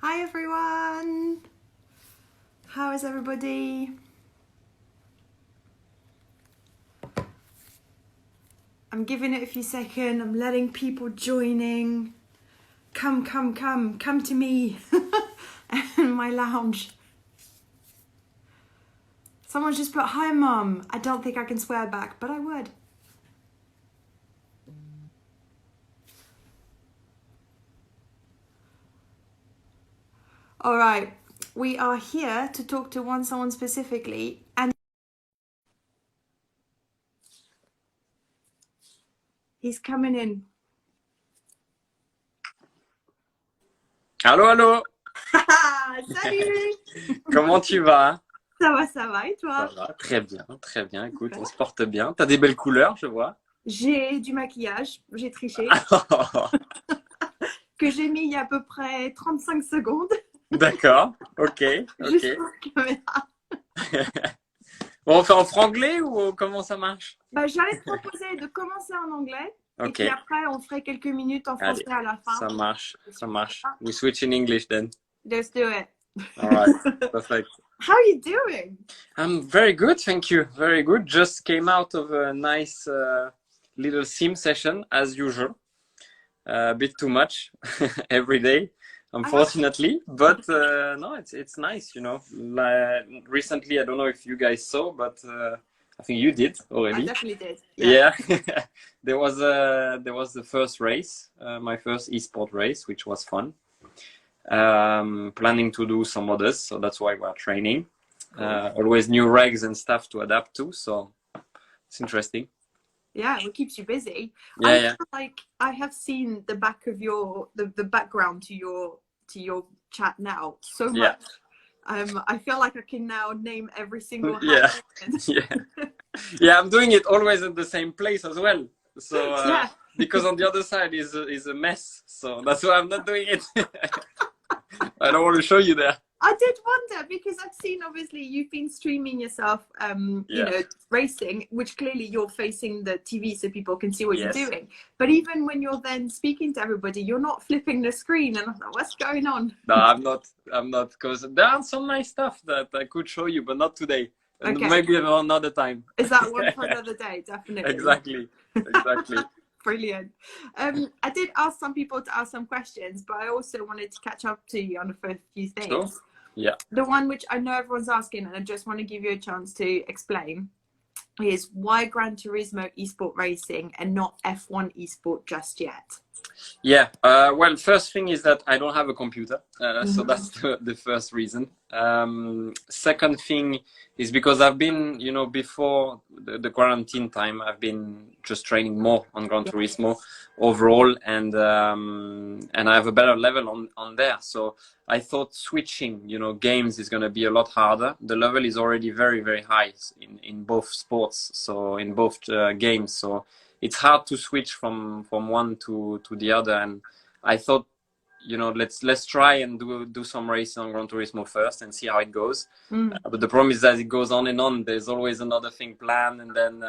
Hi everyone! How is everybody? I'm giving it a few seconds, I'm letting people joining. Come to me in my lounge. Someone's just put, hi mum. I don't think I can swear back, but I would. All right, we are here to talk to someone specifically, and he's coming in. Allô, allô. Salut. Comment tu vas? Ça va, et toi? Ça va, très bien, très bien. Écoute, on se porte bien. T'as des belles couleurs, je vois. J'ai du maquillage, j'ai triché, que j'ai mis il y a à peu près 35 secondes. D'accord, ok, Juste ok. pour la caméra. Bon, on fait en franglais ou comment ça marche? Bah, j'allais te proposer de commencer en anglais, et Ok, puis après on ferait quelques minutes en français allez, à la fin. ça marche, ça marche. We switch in English then. Let's do it. All right, perfect. How are you doing? I'm very good, thank you. Very good. Just came out of a nice little sim session as usual. A bit too much every day, unfortunately, but no, it's nice, you know. Recently, I don't know if you guys saw, but I think you did already. I definitely did. Yeah, there was the first race, my first esport race, which was fun. Planning to do some others, so that's why we're training. Cool. Always new regs and stuff to adapt to, so it's interesting. Yeah, it keeps you busy. Yeah, I yeah. feel like I have seen the back of the background to your chat now so much. Yeah. I feel like I can now name every single Yeah. house. Yeah. Yeah, I'm doing it always in the same place as well. So Yeah. because on the other side is a mess. So that's why I'm not doing it. I don't want to show you there. I did wonder because I've seen obviously you've been streaming yourself, you know, racing, which clearly you're facing the TV so people can see what you're doing. But even when you're then speaking to everybody, you're not flipping the screen, and I thought, what's going on? No, I'm not, because there are some nice stuff that I could show you, but not today. And maybe another time. Is that one for another day? Definitely. Exactly. Brilliant. I did ask some people to ask some questions, but I also wanted to catch up to you on a few things. Sure. Yeah. The one which I know everyone's asking, and I just want to give you a chance to explain, is why Gran Turismo esport racing and not F1 esport just yet? Yeah, well, first thing is that I don't have a computer, so that's the first reason. Second thing is because I've been, you know, before the quarantine time, I've been just training more on Gran Turismo overall, and I have a better level on there. So I thought switching, you know, games is going to be a lot harder. The level is already very, very high in both sports, so in both games. So it's hard to switch from one to the other, and I thought, you know, let's try and do some racing on Gran Turismo first and see how it goes. But the problem is that it goes on and on. There's always another thing planned, and then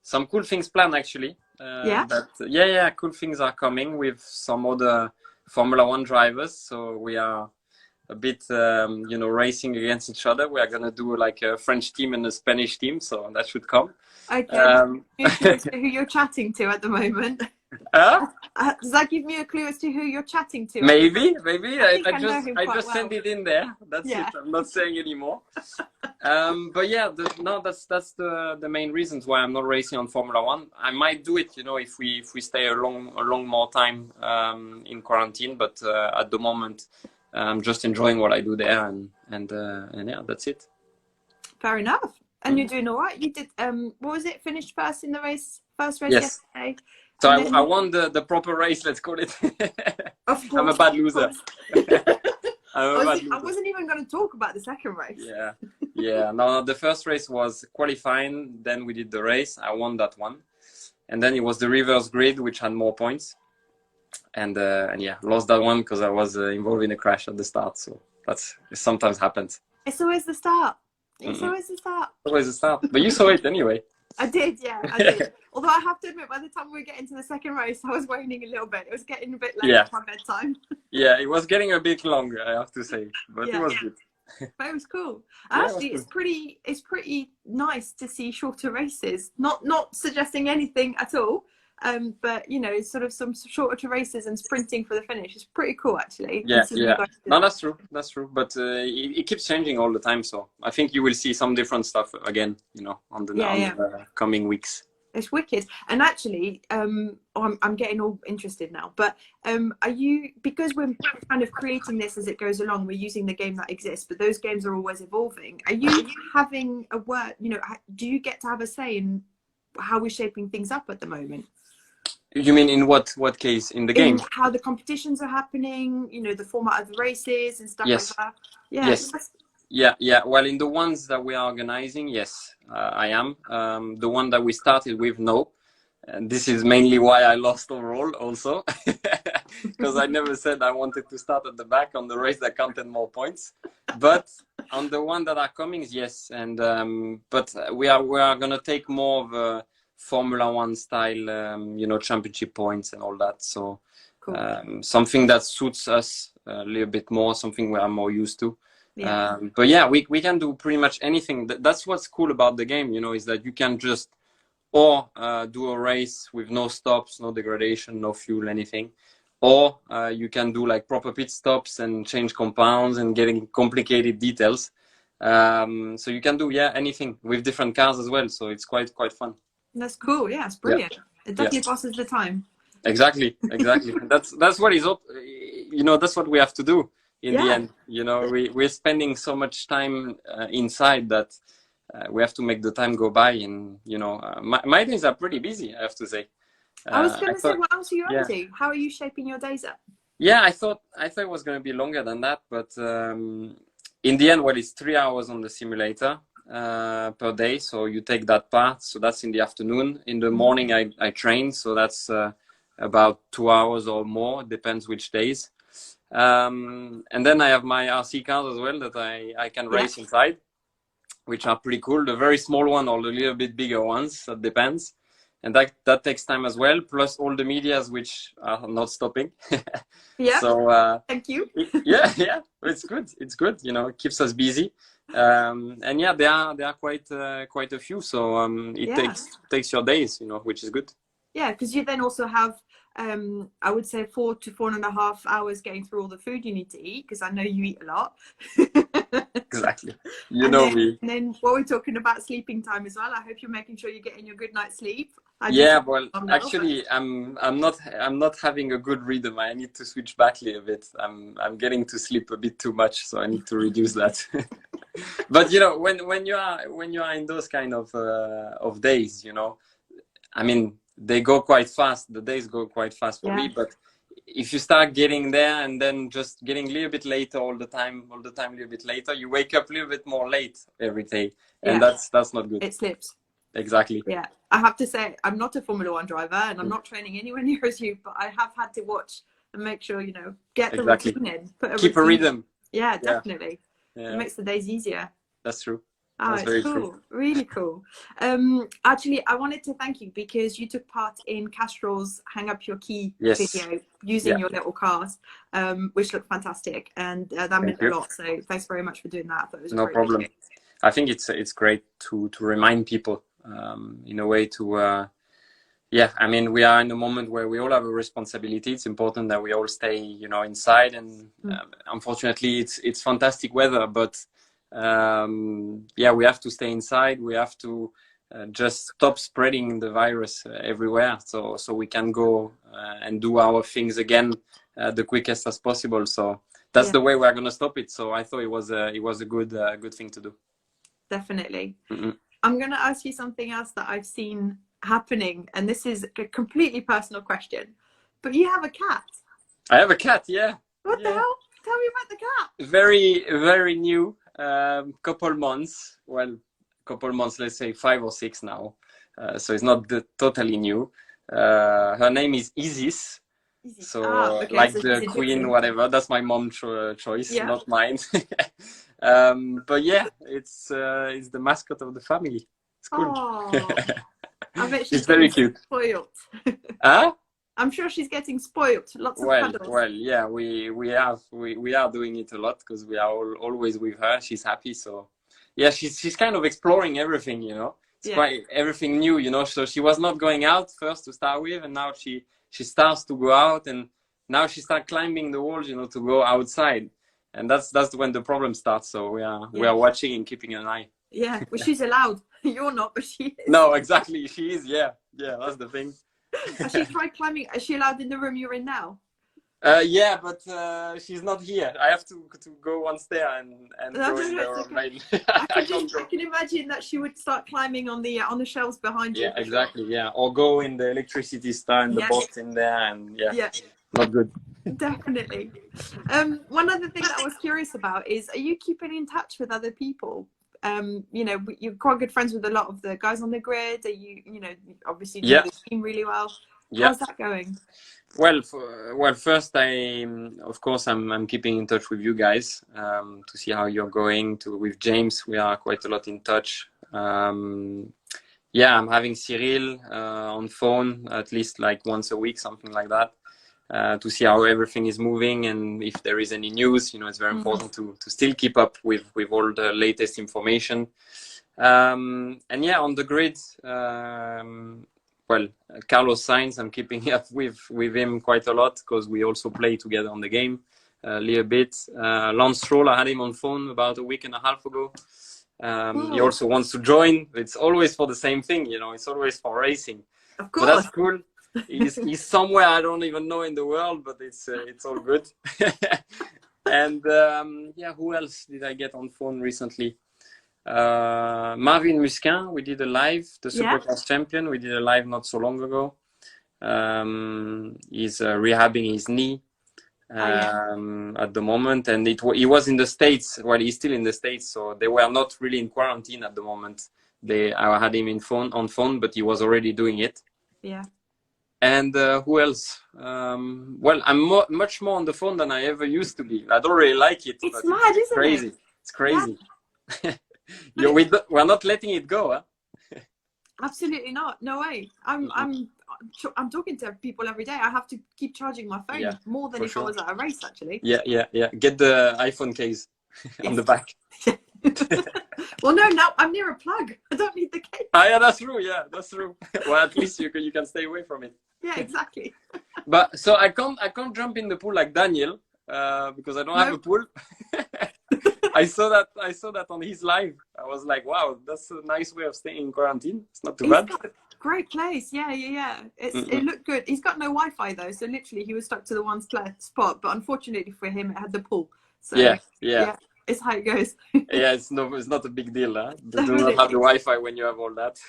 some cool things planned actually. Cool things are coming with some other Formula One drivers. So we are a bit, you know, racing against each other. We are gonna do like a French team and a Spanish team, so that should come. Okay. Who you're chatting to at the moment? Does that give me a clue as to who you're chatting to? Maybe. I just sent it in there. That's it. I'm not saying anymore. But yeah, that's the main reasons why I'm not racing on Formula One. I might do it, you know, if we stay a long more time in quarantine. But at the moment, I'm just enjoying what I do there, and yeah, that's it. Fair enough. And you're doing all right. You did what was it? Finished first in the first race yesterday. So I won the proper race. Let's call it. Of course. I'm a bad loser. I wasn't even going to talk about the second race. Yeah. No, the first race was qualifying. Then we did the race. I won that one, and then it was the reverse grid, which had more points, and yeah, lost that one because I was involved in a crash at the start. So it sometimes happens. It's always the start. It's always the start. Always the start. But you saw it anyway. I did, yeah, I did. Although I have to admit, by the time we were getting to the second race, I was waning a little bit. It was getting a bit late for my bedtime. Yeah, it was getting a bit longer, I have to say, but it was good. But it was cool. Yeah, Actually, it's pretty nice to see shorter races. Not suggesting anything at all. But you know, sort of some shorter races and sprinting for the finish is pretty cool, actually. Yeah, yeah. No, that's true. That's true. But it keeps changing all the time. So I think you will see some different stuff again, you know, on the coming weeks. It's wicked. And actually, I'm getting all interested now. But are you, because we're kind of creating this as it goes along, we're using the game that exists, but those games are always evolving. Are you having a word, you know, do you get to have a say in how we're shaping things up at the moment? You mean in what case? In the game? In how the competitions are happening, you know, the format of the races and stuff like that. Yeah. Yes. Yeah. Well, in the ones that we are organizing, yes, I am. The one that we started with, no. And this is mainly why I lost overall also. Because I never said I wanted to start at the back on the race that counted more points. But on the one that are coming, yes. And but we are gonna take more of a Formula One style, you know, championship points and all that. So cool. Something that suits us a little bit more, something we are more used to. Yeah. But yeah, we can do pretty much anything. That's what's cool about the game, you know, is that you can just do a race with no stops, no degradation, no fuel, anything. Or you can do like proper pit stops and change compounds and getting complicated details. So you can do, anything with different cars as well. So it's quite fun. That's cool. Yeah, it's brilliant. It definitely passes the time. Exactly. That's what is up. You know, that's what we have to do in the end. You know, we're spending so much time inside that we have to make the time go by. And you know, my days are pretty busy, I have to say. I was going to say, what else are you up to? How are you shaping your days up? Yeah, I thought it was going to be longer than that, but in the end, well, it's 3 hours on the simulator per day. So you take that part. So that's in the afternoon. In the morning, I train. So that's about 2 hours or more. Depends which days. And then I have my RC cars as well that I can race inside, which are pretty cool. The very small one or the little bit bigger ones. That depends. And that takes time as well, plus all the medias which are not stopping. Yeah. So thank you. Yeah, it's good. It's good. You know, it keeps us busy. And yeah, there are quite a few. So it takes your days, you know, which is good. Yeah, because you then also have I would say 4 to 4.5 hours getting through all the food you need to eat, because I know you eat a lot. Exactly. You know me. And then while we're talking about sleeping time as well, I hope you're making sure you're getting your good night's sleep. Well, actually, I'm not having a good rhythm. I need to switch back a little bit. I'm getting to sleep a bit too much, so I need to reduce that. But you know, when you are in those kind of days, you know, I mean, they go quite fast. The days go quite fast for me. But if you start getting there and then just getting a little bit later all the time, a little bit later, you wake up a little bit more late every day, and that's not good. It slips. Exactly. Yeah, I have to say, I'm not a Formula One driver, and I'm not training anywhere near as you, but I have had to watch and make sure, you know, get the routine in. Keep a rhythm. Yeah, definitely. It makes the days easier. That's true. Oh, it's cool. True. Really cool. Actually, I wanted to thank you because you took part in Castrol's Hang Up Your Key video using your little cars, which looked fantastic, and that meant a lot. So thanks very much for doing that. That was no problem. I think it's great to remind people in a way to I mean, we are in a moment where we all have a responsibility. It's important that we all stay, you know, inside, and unfortunately it's fantastic weather, but we have to stay inside. We have to just stop spreading the virus everywhere, so we can go and do our things again the quickest as possible. So that's the way we're going to stop it. So I thought it was a good thing to do. Definitely. I'm going to ask you something else that I've seen happening, and this is a completely personal question, but you have a cat. I have a cat. What the hell? Tell me about the cat. Very, very new. Couple months, let's say 5 or 6 now, so it's not totally new. Her name is Isis. So like the queen, whatever. That's my mom's choice, not mine. But yeah, it's the mascot of the family. It's cool. Oh, I bet She's very cute. Spoiled. Huh? I'm sure she's getting spoiled. Lots of cuddles. Well, yeah, we are doing it a lot because we are always with her. She's happy, so yeah, she's kind of exploring everything, you know. It's quite everything new, you know. So she was not going out first to start with, and now she starts to go out, and now she starts climbing the walls, you know, to go outside, and that's when the problem starts. So we are watching and keeping an eye. Yeah, well, she's allowed. You're not, but she is. No, exactly, she is. Yeah, that's the thing. Has she tried climbing? Is she allowed in the room you're in now? Yeah, but she's not here. I have to go one stair and go in the main. I can imagine that she would start climbing on the shelves behind you. Yeah, exactly. Sure. Yeah, or go in the electricity stand, the box in there, and not good. Definitely. One other thing that I was curious about is, are you keeping in touch with other people? You know, you're quite good friends with a lot of the guys on the grid. Are you know, obviously you know the team really well. How's that going? Well, first of course I'm keeping in touch with you guys to see how you're going. With James, we are quite a lot in touch. I'm having Cyril on phone at least like once a week, something like that, to see how everything is moving and if there is any news. You know, it's very important to still keep up with all the latest information. And yeah, on the grid. Well, Carlos Sainz, I'm keeping up with him quite a lot because we also play together on the game a little bit. Lance Stroll, I had him on phone about a week and a half ago. He also wants to join. It's always for the same thing, you know. It's always for racing. Of course. But that's cool. He's somewhere I don't even know in the world, but it's all good. And who else did I get on phone recently? Marvin Musquin, we did a live, the Supercross champion. We did a live not so long ago. He's rehabbing his knee at the moment, and he was in the States. Well, he's still in the States, so they were not really in quarantine at the moment. I had him on phone, but he was already doing it. Yeah. And who else? Well, I'm much more on the phone than I ever used to be. I don't really like it. It's mad, isn't crazy. It? It's crazy. Yeah. We're not letting it go, huh? Absolutely not. No way. I'm talking to people every day. I have to keep charging my phone more than if I was at a race, actually. Yeah. Get the iPhone case on the back. Well, no, now I'm near a plug. I don't need the case. Yeah, that's true. Yeah, that's true. Well, at least you can stay away from it. Yeah, exactly. But so I can't jump in the pool like Daniel because I don't have a pool. I saw that on his live. I was like, wow, that's a nice way of staying in quarantine. It's not too bad. Got a great place. Yeah. It looked good. He's got no Wi-Fi though, so literally he was stuck to the one spot. But unfortunately for him, it had the pool. So yeah, it's how it goes. Yeah, it's not a big deal. Huh? You do not have the Wi-Fi when you have all that.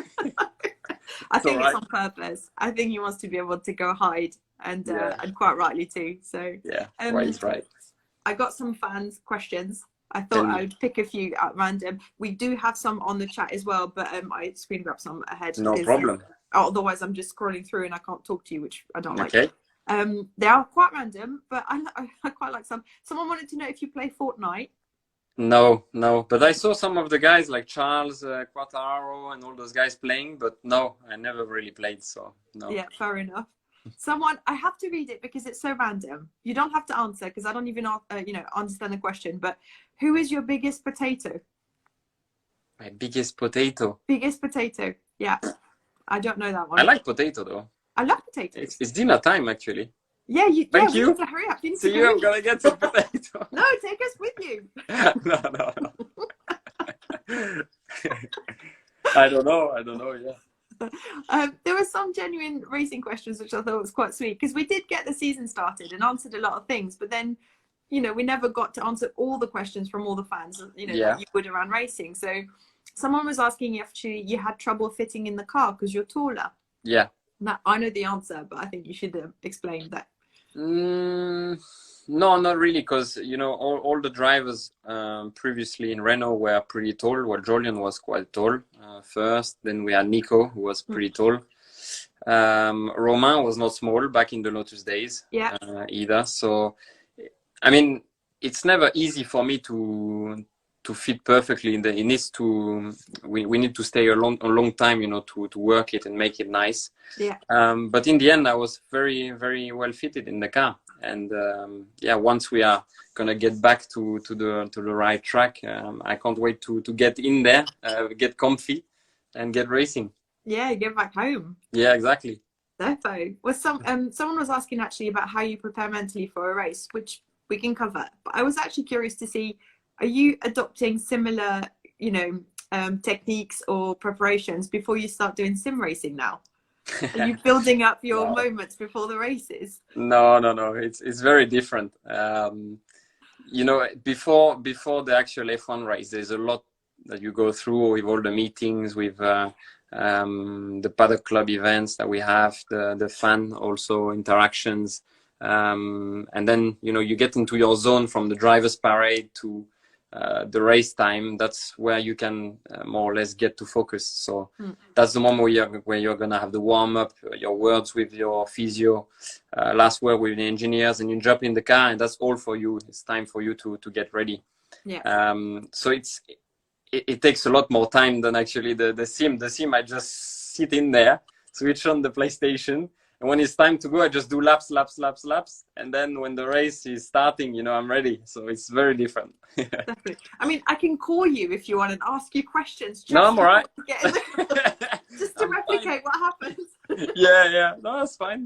I think it's on purpose. I think he wants to be able to go hide, and quite rightly too. So yeah, right. I got some fans' questions. I thought I would pick a few at random. We do have some on the chat as well, but I screen grab some ahead. No problem. Otherwise, I'm just scrolling through and I can't talk to you, which I don't like. Okay. They are quite random, but I quite like some. Someone wanted to know if you play Fortnite. No, but I saw some of the guys like Charles Quartararo and all those guys playing, but no, I never really played, so no. Yeah, fair enough. Someone, I have to read it because it's so random. You don't have to answer because I don't even understand the question. But who is your biggest potato? My biggest potato. Biggest potato. Yeah, I don't know that one. I like potato though. I love potatoes. It's dinner time actually. Yeah, Thank you. We need to hurry up. I'm gonna get some potato. No, take us with you. No. I don't know. Yeah. There were some genuine racing questions which I thought was quite sweet because we did get the season started and answered a lot of things, but then we never got to answer all the questions from all the fans that you would around racing. So someone was asking if you had trouble fitting in the car because you're taller. Yeah. Now, I know the answer, but I think you should explain that. No, not really, because all the drivers previously in Renault were pretty tall. Well, Jolyon was quite tall first. Then we had Nico, who was pretty tall. Romain was not small back in the Lotus days either. So, I mean, it's never easy for me to to fit perfectly. It needs to. We need to stay a long time, you know, to work it and make it nice. Yeah. But in the end, I was very, very well fitted in the car. And yeah, once we are gonna get back to the right track, I can't wait to get in there, get comfy, and get racing. Yeah, get back home. Yeah, exactly. Defo. Well, someone was asking actually about how you prepare mentally for a race, which we can cover. But I was actually curious to see, are you adopting similar, you know, techniques or preparations before you start doing sim racing now? Are you building up your moments before the races? No. It's very different. You know, before the actual F1 race, there's a lot that you go through with all the meetings, with the paddock club events that we have, the fan also interactions, and then, you know, you get into your zone from the driver's parade to the race time. That's where you can more or less get to focus. So that's the moment where you're gonna have the warm-up, your words with your physio, last word with the engineers, and you jump in the car, and that's all for you. It's time for you to get ready. Yeah. So it takes a lot more time than actually the sim. The sim, I just sit in there, switch on the PlayStation, and when it's time to go, I just do laps. And then when the race is starting, you know, I'm ready. So it's very different. Definitely. I mean, I can call you if you want and ask you questions. No, I'm all right. Just to replicate what happens. Yeah. No, that's fine.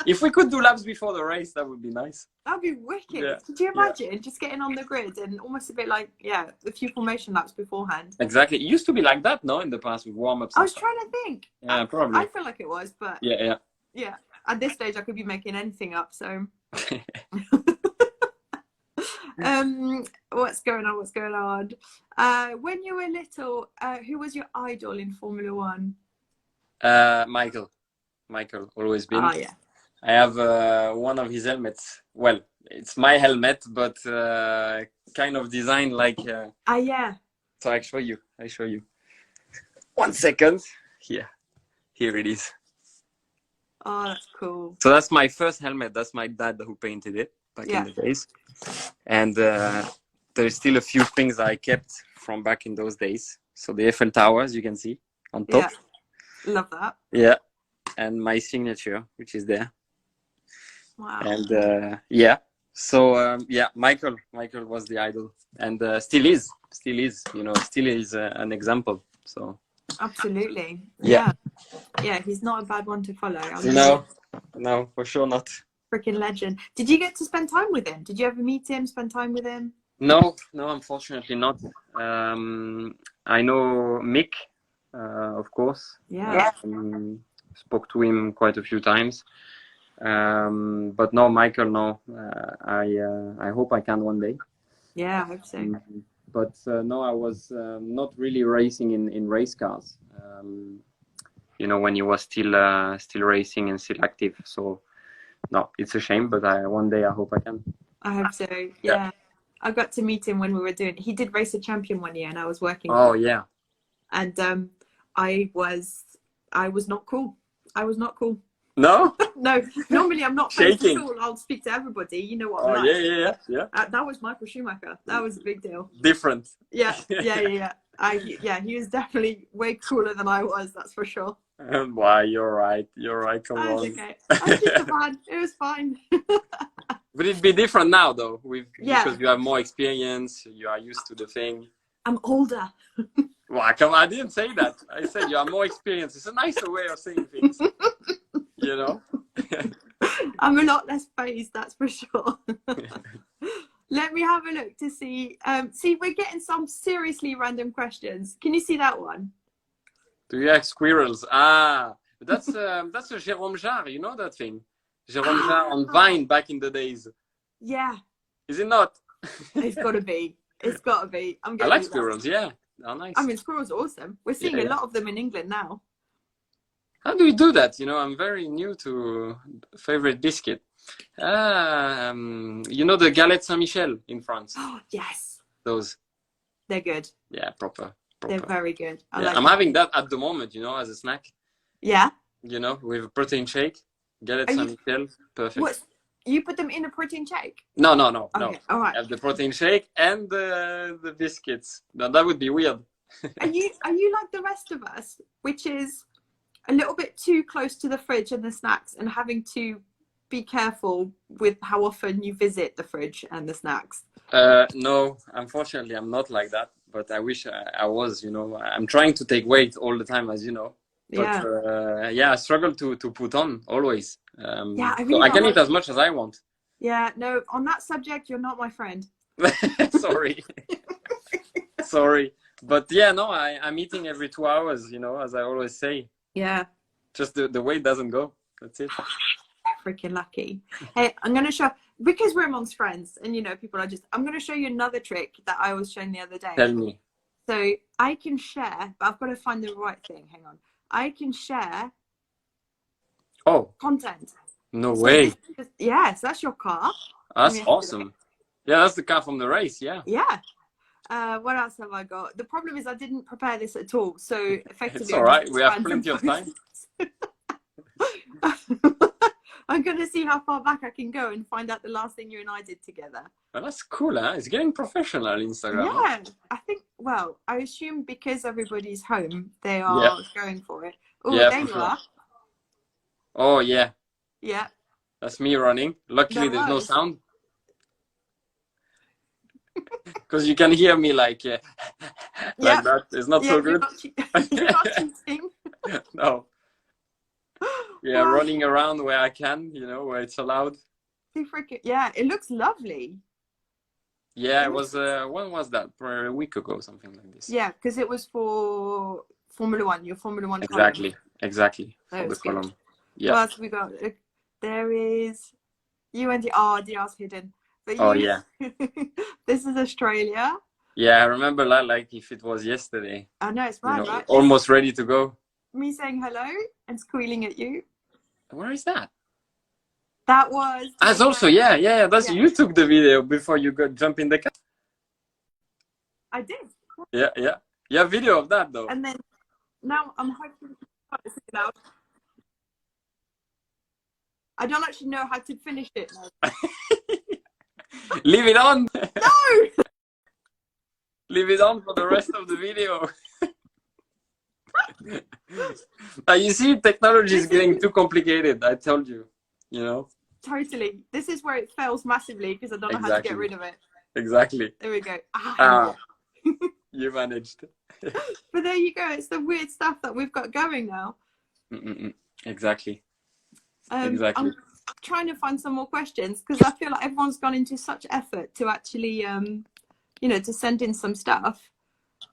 If we could do laps before the race, that would be nice. That'd be wicked. Yeah. Could you imagine just getting on the grid and almost a bit like, a few formation laps beforehand? Exactly. It used to be like that, no, in the past with warm-ups. I was trying to think. Yeah, probably. I feel like it was, but yeah. At this stage, I could be making anything up. So, what's going on? When you were little, who was your idol in Formula One? Michael, always been. Oh yeah. I have one of his helmets. Well, it's my helmet, but kind of designed like. Yeah. So I show you. 1 second. Here it is. Oh, that's cool. So that's my first helmet. That's my dad who painted it back in the days. And there's still a few things I kept from back in those days. So the Eiffel Tower, as you can see, on top. Yeah. Love that. Yeah. And my signature, which is there. Wow. And so Michael was the idol, and still is, you know, still is an example. So absolutely. Yeah, he's not a bad one to follow. No, for sure not. Freaking legend. Did you get to spend time with him? Did you ever meet him, spend time with him? No, unfortunately not. I know Mick, of course. Yeah. Spoke to him quite a few times. But no, Michael, no. I hope I can one day. Yeah, I hope so. But no, I was not really racing in race cars. You know, when he was still racing and still active. So no, it's a shame, but one day I hope I can. I hope so. Yeah. I got to meet him when we were he did Race a Champion one year, and I was working. Oh yeah. And I was not cool. No? No, normally I'm not shaking. At all. I'll speak to everybody. You know what? Oh, like. Yeah. That was Michael Schumacher. That was a big deal. Different. Yeah. He was definitely way cooler than I was. That's for sure. Why? You're right. Come on. Okay. I was just a fan. It was fine. Would it be different now, though? Because you have more experience. You are used to the thing. I'm older. Well, come on, I didn't say that. I said you are more experienced. It's a nicer way of saying things. You know? I'm a lot less phased, that's for sure. Let me have a look to see. See, we're getting some seriously random questions. Can you see that one? Do you have squirrels? That's a Jérôme Jarre. You know that thing? Jérôme Jarre on Vine back in the days. Yeah. Is it not? It's got to be. I like squirrels, yeah. They're nice. I mean, squirrels are awesome. We're seeing a lot of them in England now. How do we do that? You know, I'm very new to favorite biscuit. You know the Galette Saint-Michel in France? Oh, yes. Those. They're good. Yeah, proper. They're very good. I'm having that at the moment, you know, as a snack. Yeah. You know, with a protein shake. Galette Saint-Michel, perfect. You put them in a protein shake? No, Okay, all right. I have the protein shake and the biscuits. Now, that would be weird. Are you like the rest of us, which is a little bit too close to the fridge and the snacks, and having to be careful with how often you visit the fridge and the snacks? No, unfortunately, I'm not like that. But I wish I was. You know, I'm trying to take weight all the time, as you know. But yeah, I struggle to put on always. Yeah, so I can eat as much as I want. Yeah, no, on that subject, you're not my friend. Sorry. Sorry. But yeah, no, I'm eating every 2 hours, you know, as I always say. Yeah. Just the weight doesn't go. That's it. Freaking lucky. Hey, I'm going to show, because we're amongst friends and, you know, people are just, I'm going to show you another trick that I was shown the other day. Tell me. So I can share, but I've got to find the right thing. Hang on. I can share content. No way. Yes, that's your car. That's awesome. Yeah, that's the car from the race. Yeah. Yeah. What else have I got? The problem is I didn't prepare this at all. So effectively, it's all right. We have plenty of time. I'm going to see how far back I can go and find out the last thing you and I did together. Well, that's cool, huh? It's getting professional, Instagram. Yeah, I think, well, I assume because everybody's home, they are going for it. Oh, yeah, there you are. Oh, yeah. Yeah. That's me running. Luckily, there's no sound. Because you can hear me like that. It's not so good. You're not cheating. No. Yeah, running around where I can, you know, where it's allowed. Yeah, it looks lovely. Yeah, it was, when was that? Probably a week ago, something like this. Yeah, because it was for Formula One, your Formula One Exactly, column. Exactly. That for the column. Good. Yeah. What else we got? There is you and DR's hidden. But yeah. This is Australia. Yeah, I remember that like if it was yesterday. I know, it's right, right? Almost ready to go. Me saying hello and squealing at you. Where is that? That was... That's also, yeah. That's you took the video before you jump in the car. I did. Yeah. You have video of that though. And then now I'm hoping it out. I don't actually know how to finish it now. Leave it on. No! Leave it on for the rest of the video. You see, technology is getting too complicated. I told you, you know. Totally. This is where it fails massively because I don't know how to get rid of it. Exactly. There we go. You managed. But there you go. It's the weird stuff that we've got going now. Exactly. Exactly. I'm trying to find some more questions because I feel like everyone's gone into such effort to actually, you know, to send in some stuff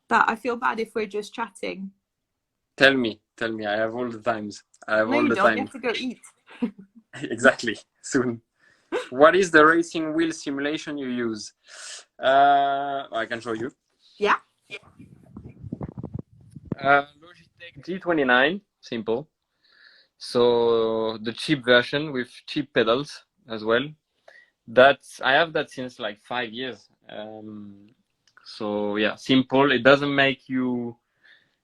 that I feel bad if we're just chatting. Tell me. I have all the times. No, you don't. You have to go eat. Exactly. Soon. What is the racing wheel simulation you use? I can show you. Yeah. Logitech G29. Simple. So the cheap version with cheap pedals as well. I have that since like 5 years. So yeah, simple. It doesn't make you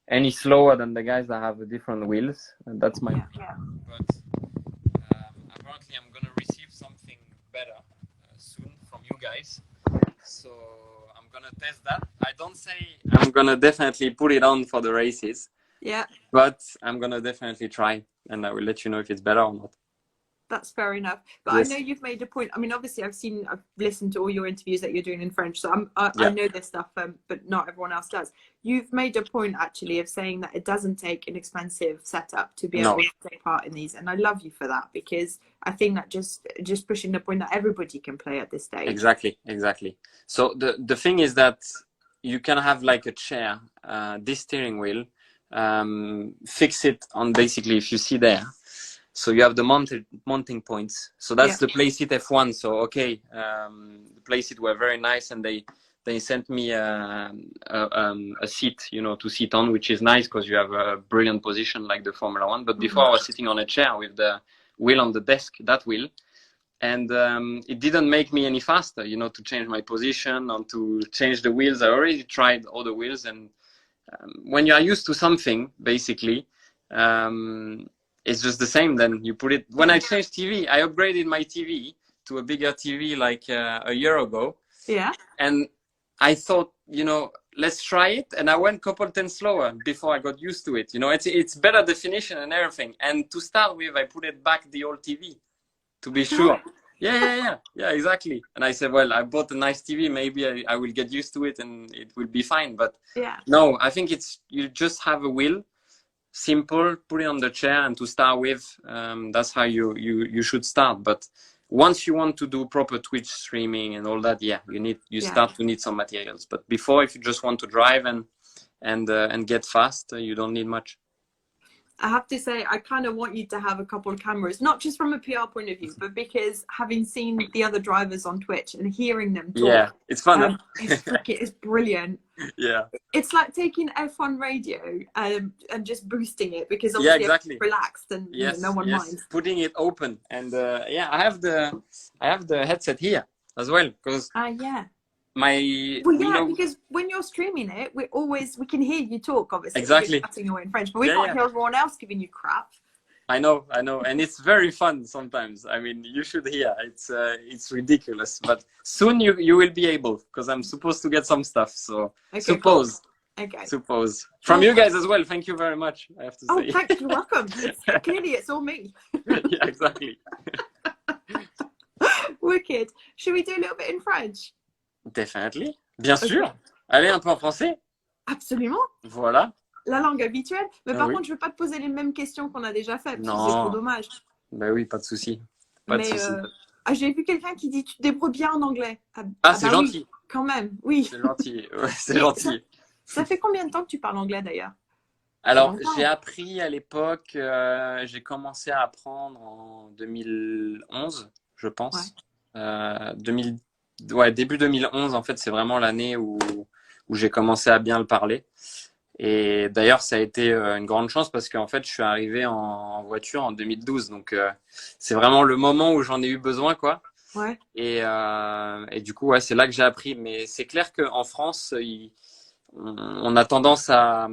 any slower than the guys that have the different wheels, and that's my. Yeah. But apparently, I'm gonna receive something better soon from you guys. So I'm gonna test that. I don't say I'm gonna definitely put it on for the races. Yeah. But I'm gonna definitely try, and I will let you know if it's better or not. That's fair enough. But yes. I know you've made a point. I mean, obviously, I've listened to all your interviews that you're doing in French, so I know this stuff, but not everyone else does. You've made a point, actually, of saying that it doesn't take an expensive setup to be able to take part in these. And I love you for that, because I think that just pushing the point that everybody can play at this stage. Exactly. So the thing is that you can have like a chair, this steering wheel, fix it on basically, if you see there. So you have the mounting points. So that's the Playseat F1. So the Playseat were very nice, and they sent me a seat, you know, to sit on, which is nice because you have a brilliant position like the Formula One. But before I was sitting on a chair with the wheel on the desk, that wheel, and it didn't make me any faster, you know, to change my position and to change the wheels. I already tried all the wheels, and when you are used to something, basically. It's just the same. Then you put it. When I changed TV, I upgraded my TV to a bigger TV like a year ago. Yeah. And I thought, you know, let's try it. And I went a couple tenths slower before I got used to it. You know, it's better definition and everything. And to start with, I put it back the old TV to be sure. Yeah, exactly. And I said, well, I bought a nice TV. Maybe I will get used to it and it will be fine. But no, I think you just have a wheel, simple, put it on the chair, and to start with, that's how you should start. But once you want to do proper Twitch streaming and all that, you start to need some materials. But before, if you just want to drive and get fast, you don't need much. I have to say, I kind of want you to have a couple of cameras, not just from a PR point of view, but because having seen the other drivers on Twitch and hearing them talk, it's fun. It's brilliant. Yeah, it's like taking F1 radio and just boosting it, because obviously exactly. it's relaxed and no one minds. Putting it open, and I have the headset here as well, because because when you're streaming it, we can hear you talk, obviously. Exactly. You're chatting away in French, but we can't hear everyone else giving you crap. I know, and it's very fun sometimes. I mean, you should hear. It's ridiculous, but soon you will be able, because I'm supposed to get some stuff. So suppose. Cool. Okay. Suppose from you guys as well. Thank you very much. I have to say. Oh, you're welcome. Clearly, it's all me. Yeah, exactly. Wicked. Should we do a little bit in French? Definitely. Bien sûr. Allez, un peu en français. Absolument. Voilà. La langue habituelle. Mais par contre, je ne veux pas te poser les mêmes questions qu'on a déjà faites. Non. C'est trop dommage. Ben oui, pas de souci. J'ai vu quelqu'un qui dit tu te débrouilles bien en anglais. C'est gentil. Oui, quand même, oui. C'est gentil. Ouais, c'est gentil. Ça fait combien de temps que tu parles anglais d'ailleurs? Alors, j'ai appris à l'époque, j'ai commencé à apprendre en 2011, je pense. Ouais. Début 2011, en fait, c'est vraiment l'année où j'ai commencé à bien le parler. Et d'ailleurs, ça a été une grande chance parce qu'en fait, je suis arrivé en voiture en 2012. Donc, c'est vraiment le moment où j'en ai eu besoin, quoi. Ouais. Et du coup, c'est là que j'ai appris. Mais c'est clair qu'en France, on a tendance à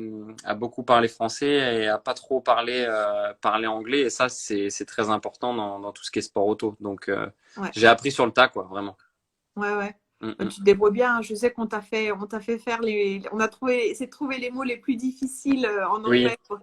beaucoup parler français et à pas trop parler anglais. Et ça, c'est très important dans tout ce qui est sport auto. Donc, j'ai appris sur le tas, quoi, vraiment. Ouais. Tu te débrouilles bien. Je sais qu'on t'a fait faire on a trouvé les mots les plus difficiles en anglais. Oui.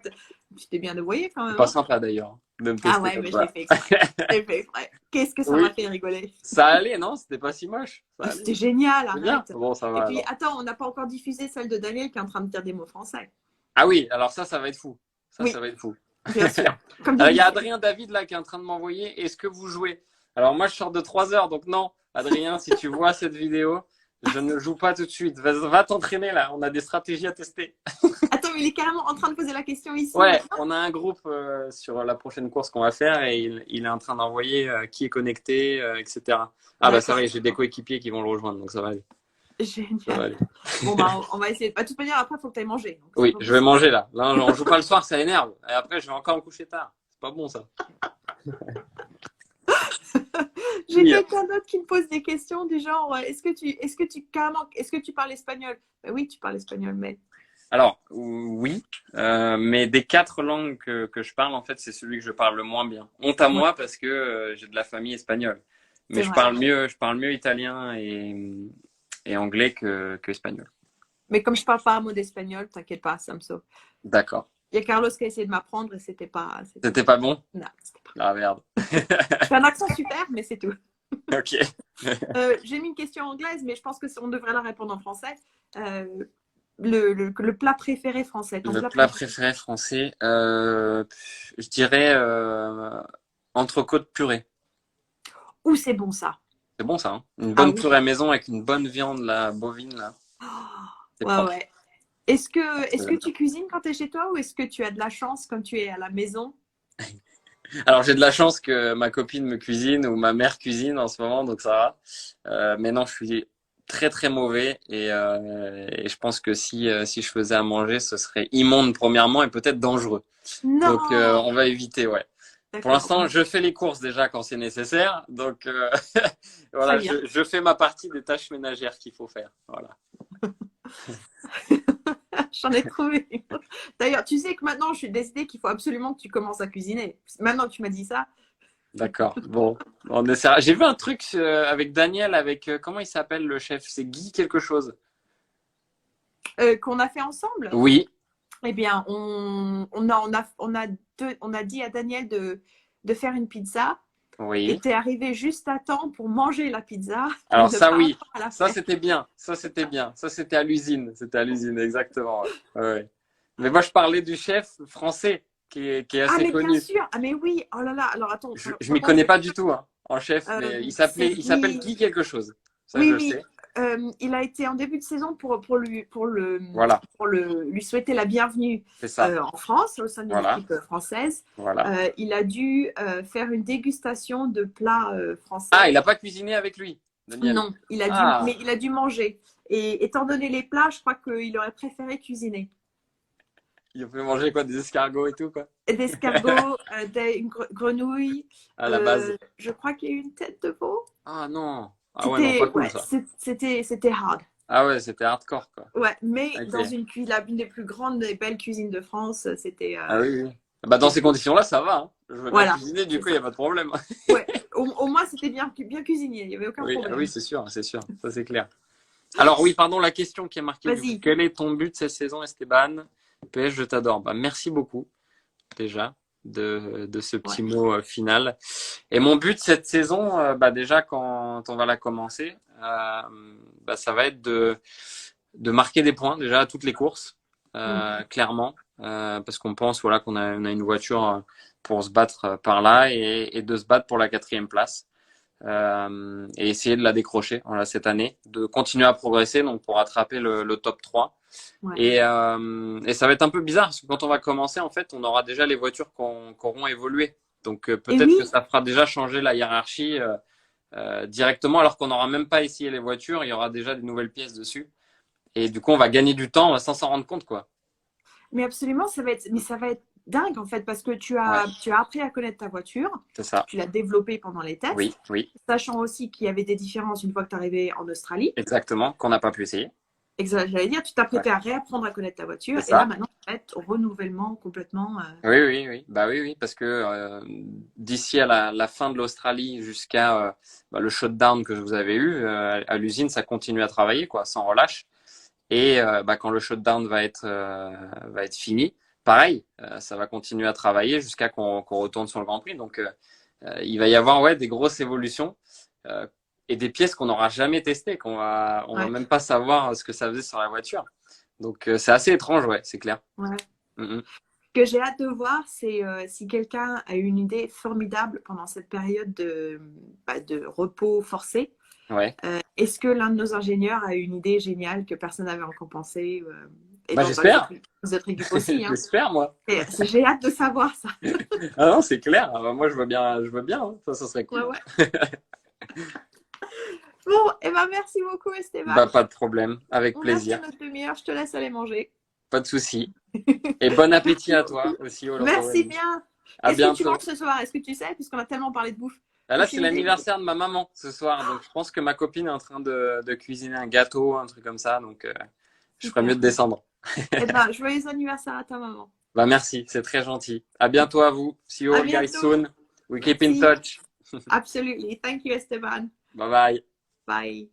Tu t'es bien débrouillé quand même. Pas sympa d'ailleurs. Mais je l'ai fait exprès. Qu'est-ce que ça m'a fait rigoler. Ça allait, non? C'était pas si moche. C'était génial, arrête. Bon, ça va. Et puis, attends, on n'a pas encore diffusé celle de Daniel qui est en train de dire des mots français. Ah oui, alors ça va être fou. Ça va être fou. Bien sûr. Il y a Adrien David là qui est en train de m'envoyer. Est-ce que vous jouez? Alors moi, je sors de 3 heures, donc non. Adrien, si tu vois cette vidéo, je ne joue pas tout de suite. Va t'entraîner là, on a des stratégies à tester. Attends, mais il est carrément en train de poser la question ici. Ouais, on a un groupe sur la prochaine course qu'on va faire et il est en train d'envoyer qui est connecté, etc. Ah bah ça va, j'ai des coéquipiers qui vont le rejoindre, donc ça va aller. Génial. Ça va aller. Bon bah on va essayer. De toute manière, après, il faut que tu ailles manger. Donc, oui, je vais manger là. Là, on joue pas le soir, ça énerve. Et après, je vais encore me coucher tard. C'est pas bon ça. J'ai quelqu'un d'autre qui me pose des questions du genre est-ce que tu parles espagnol? Ben oui, tu parles espagnol, mais. Alors oui, mais des 4 langues que je parle, en fait, c'est celui que je parle le moins bien. Honte à moi parce que j'ai de la famille espagnole. Mais je parle mieux italien et anglais que espagnol. Mais comme je parle pas un mot d'espagnol, t'inquiète pas, ça me sauve. D'accord. Il y a Carlos qui a essayé de m'apprendre et c'était pas. C'était pas bon? Non, c'était pas. Ah merde. J'ai un accent super, mais c'est tout. Ok. J'ai mis une question anglaise, mais je pense qu'on devrait la répondre en français. Le plat préféré français. Le plat préféré français, je dirais entrecôte purée. Ouh, c'est bon ça. C'est bon ça, hein. Une bonne purée maison avec une bonne viande là, bovine là. Ouais. Est-ce que tu cuisines quand tu es chez toi ou est-ce que tu as de la chance quand tu es à la maison? Alors j'ai de la chance que ma copine me cuisine ou ma mère cuisine en ce moment, donc ça va. Mais non, je suis très très mauvais et je pense que si je faisais à manger, ce serait immonde premièrement et peut-être dangereux. Non. Donc on va éviter, ouais. Pour l'instant, je fais les courses déjà quand c'est nécessaire, donc voilà, je fais ma partie des tâches ménagères qu'il faut faire, voilà. J'en ai trouvé. D'ailleurs, tu sais que maintenant, je suis décidée qu'il faut absolument que tu commences à cuisiner. Maintenant que tu m'as dit ça. D'accord. Bon, on essaiera. J'ai vu un truc avec Daniel, avec comment il s'appelle le chef? C'est Guy quelque chose. Qu'on a fait ensemble. Oui. Eh bien, on a dit à Daniel de faire une pizza. Et Oui. tu es arrivé juste à temps pour manger la pizza. Et Alors ne ça, pas oui. avoir à la Ça, faire. c'était bien. Ça, c'était bien. Ça, c'était à l'usine. C'était à l'usine, exactement. Ouais. Ouais. Mais moi, je parlais du chef français qui est Ah, assez mais bien connu. sûr. Ah, mais oui. Oh là là. Alors, attends. Je m'y Par contre, connais pas du tout, hein, en chef, euh, mais c'est il s'appelle Guy. Guy quelque chose. Ça, je Oui, le oui. sais. Il a été en début de saison Voilà. lui souhaiter la bienvenue C'est ça. en France, au sein d'une Voilà. équipe française. Voilà. Il a dû faire une dégustation de plats Ah, il français. n'a pas cuisiné avec lui, Daniel. Non, Ah, mais il a dû manger. Et étant donné les plats, je crois qu'il aurait préféré cuisiner. il a fait manger quoi, des escargots et tout, quoi, Des escargots, une grenouille. à la base. Je crois qu'il y a eu une tête de veau. Ah non. Ah ouais, non, pas C'était, cool ouais, ça. c'était hard. Ah ouais, c'était hardcore, quoi. Ouais, mais Ok. dans l'une des plus grandes et belles cuisines de France, c'était. Ah oui, oui. Bah, dans ces conditions-là, ça va, hein. Je veux bien Voilà, cuisiner, du c'est coup, il n'y ça. a pas de problème. Ouais, au moins c'était bien cuisiné, il n'y avait aucun Oui, ah oui, problème. c'est sûr, c'est sûr. Ça, c'est clair. Alors oui, pardon, la question qui est marquée du coup. Vas-y. Quel est ton but cette saison, Esteban? PS, je t'adore. Bah, merci beaucoup déjà de ce Ouais. petit mot final. Et mon but cette saison, bah, déjà quand on va la commencer, bah, ça va être de marquer des points déjà à toutes les courses, clairement, parce qu'on pense voilà on a une voiture pour se battre par là et de se battre pour la 4e place. Et essayer de la décrocher voilà, cette année, de continuer à progresser donc pour attraper le top 3. Ouais. Et ça va être un peu bizarre parce que quand on va commencer, en fait, on aura déjà les voitures qui auront évolué. Donc Et peut-être que oui, ça fera déjà changer la hiérarchie directement alors qu'on n'aura même pas essayé les voitures, il y aura déjà des nouvelles pièces dessus. Et du coup, on va gagner du temps sans s'en rendre compte, quoi. mais absolument, ça va être dingue en fait, parce que Ouais, tu as appris à connaître ta voiture, c'est ça. tu l'as développée pendant les Oui, tests, oui, sachant aussi qu'il y avait des différences une fois que tu es arrivé en Australie. exactement, qu'on n'a pas pu essayer. J'allais dire, tu Ouais, t'apprêtais à réapprendre à connaître ta voiture, c'est et là ça. maintenant, tu vas être au renouvellement complètement. Oui, oui, oui. Bah oui, oui, parce que d'ici à la fin de l'Australie jusqu'à bah, le shutdown que vous avez eu à l'usine, ça continue à travailler, quoi, sans relâche. Et bah, quand le shutdown va être fini, pareil, ça va continuer à travailler jusqu'à qu'on retourne sur le Grand Prix. Donc, il va y avoir ouais, des grosses évolutions euh, et des pièces qu'on n'aura jamais testées, on va Ouais, même pas savoir ce que ça faisait sur la voiture. Donc, c'est assez étrange, ouais, c'est clair. ouais. Mm Ce que j'ai hâte de voir, c'est si quelqu'un a une idée formidable pendant cette période de repos forcé. Ouais. Est-ce que l'un de nos ingénieurs a une idée géniale que personne n'avait encore pensé et Bah, dans j'espère. les autres équipes aussi, hein. J'espère, moi. J'ai hâte de savoir ça. Ah non, c'est clair. Ah bah, moi, je veux bien. Hein. Ça serait Ouais, cool. ouais. Bon, et ben merci beaucoup Esteban. Bah, pas de problème. Avec On a fait plaisir. notre demi-heure, je te laisse aller manger. Pas de souci. Et bon appétit Merci à beaucoup. toi aussi au Merci resto. bien. À Qu'est-ce que tu bientôt. manges ce soir? Est-ce que tu sais, puisqu'on a tellement parlé de bouffe? Ah, là, c'est Aucune idée? l'anniversaire de ma maman ce soir. Donc, je pense que ma copine est en train de cuisiner un gâteau, un truc comme ça. Donc, je ferais mieux Super. de descendre. Eh ben, joyeux anniversaire à ta maman. Bah, merci. C'est très gentil. À bientôt à vous. See you À all guys bientôt. soon. We keep in Merci. touch. Absolutely. Thank you, Esteban. Bye bye. Bye.